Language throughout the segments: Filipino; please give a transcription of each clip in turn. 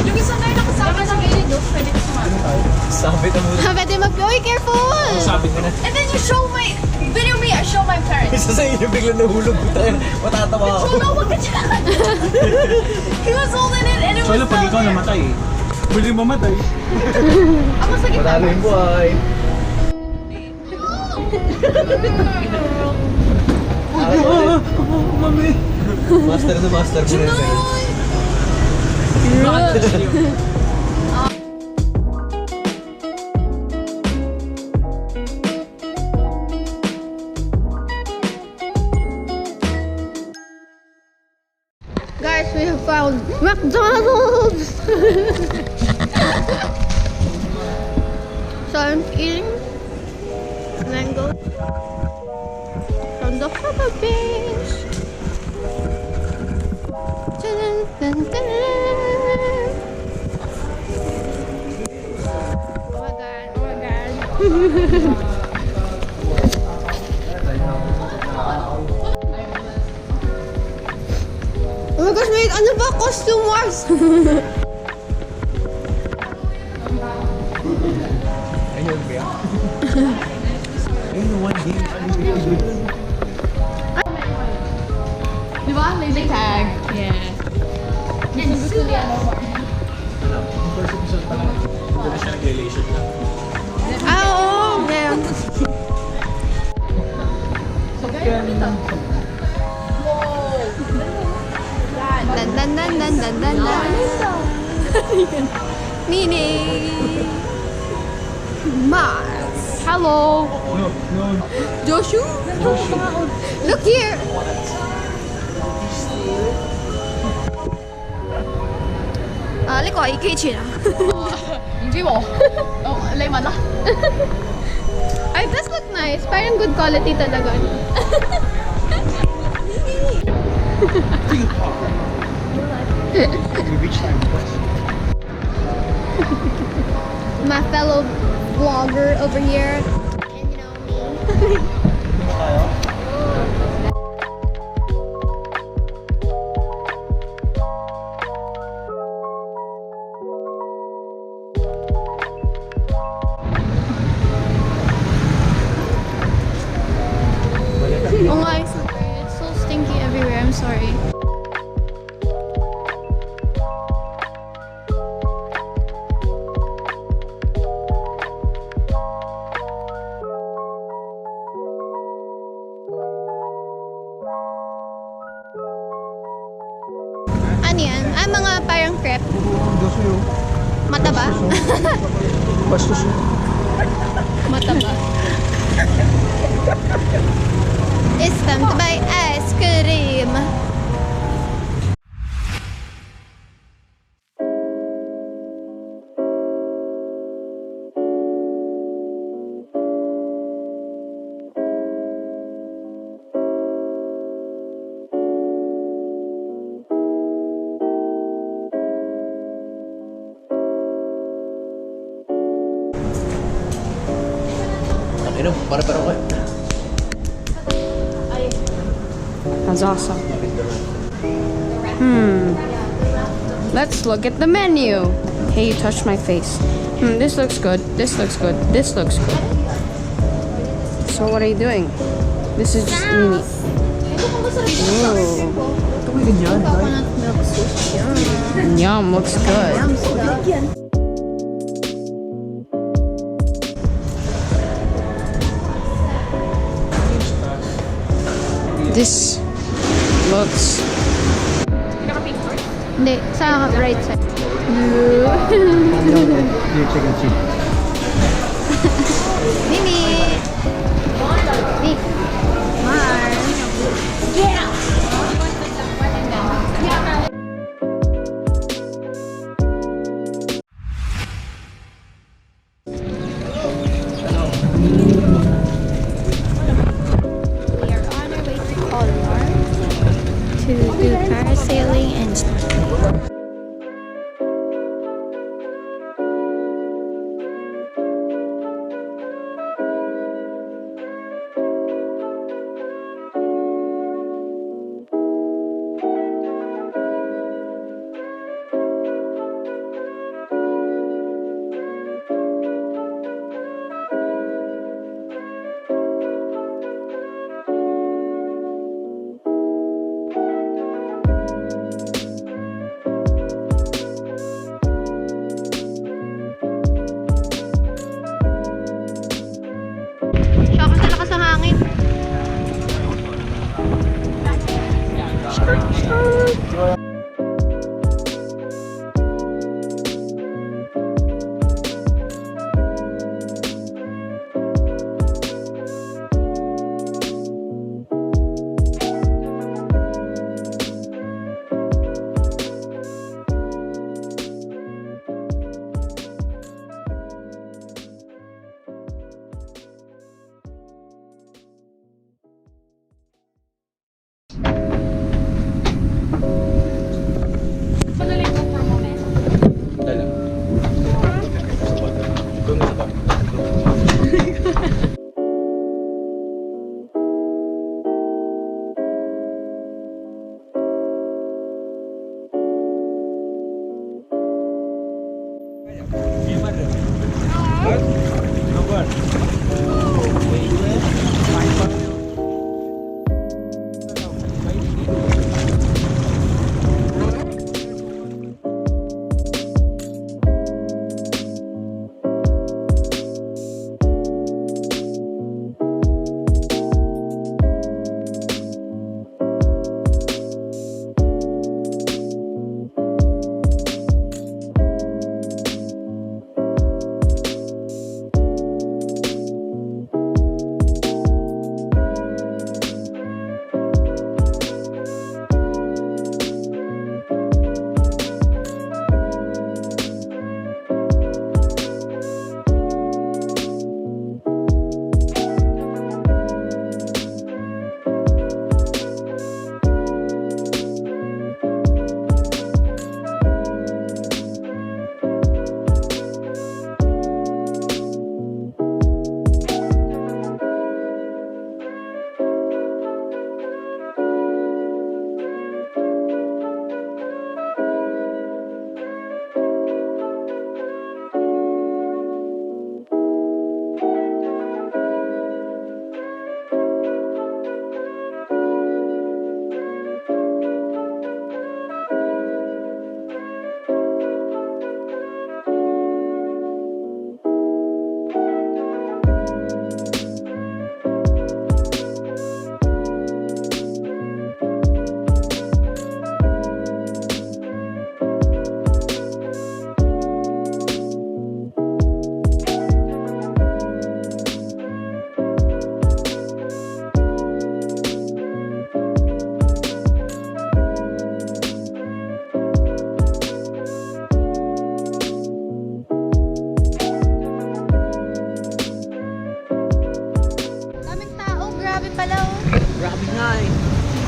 Yung isa na yung nakasama sa gilid, no? Pwede ka sumama. Sabi na muna. Pwede Oy, careful! Sabi ka na. And then you show my, video me, I show my parents. Isa sa inyo bigla nahulog ko tayo. Matatawa ako. So no, wag ka dyan. He was holding it and it was So, pag ikaw namatay eh. Pwede mamatay. Ako sa gitna. Matalo yung buhay. Mami. Master na master ko na Guys, we have found McDonald's! So I'm eating mango from the Philippines. Dun, dun, dun. Oh my god, oh my god. Oh my gosh, wait, ano ba? Costume wars! Ayun ba yan? Ayun, one game. Di ba? Laser tag. Yeah. And silly ano ba? First episode pa lang. Hindi na siya nag-relation lang. Ah, oo, yeah. Dan dan dan dan dan dan dan. Nini. Mars. Hello. No, no. Joshua. Look here. Ah, 呢個係機場啊。唔知喎。哦，你問啦。Ay, this look nice. Parang good quality talaga. We reached time. My fellow vlogger over here. And you know me. Oh my, it's so stinky everywhere. I'm sorry. Ano yan? Ah, mga parang crepe. Gusto yun. Mataba? Bastos yun. Mataba. It's time to buy ice cream. Ano, para-para ko. That's awesome. Let's look at the menu. Hey, you touched my face. This looks good. This looks good. This looks good. So what are you doing? This is just mini. Ooh. Coconut milk soup. Yum, looks good. This looks... Hindi, sa right side. Chicken cheese. Mimi! Nick! Mars! Yeah! We are on our way to Koh Larn to do parasailing and snorkeling.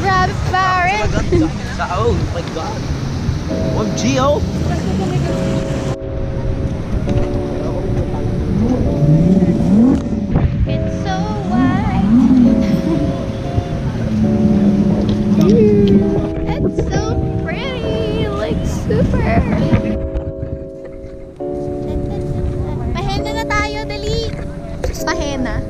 Grabe pare! Oh my God! Oh, Gio! It's so white! It's so pretty! Like super! Pahena na tayo, dali! Pahena.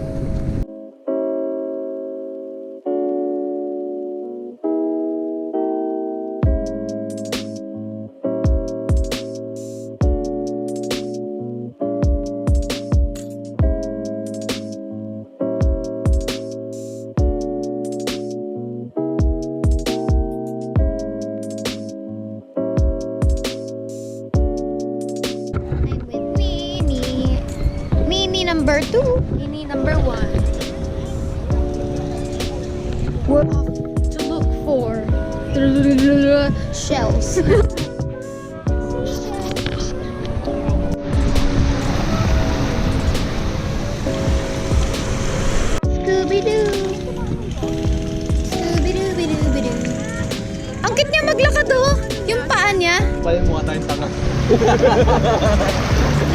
Number 2, Mini number 1. We're off to look for shells. Scooby-Doo. Scooby-Doo-bidoo-bidoo. Ang cute niya maglakad oh. Yung paa niya. Pala yung mukha tayong tanga.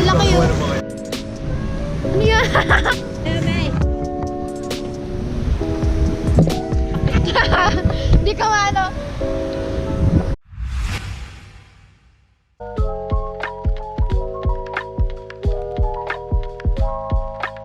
Laki yun. Ano yan? Hindi ka ano.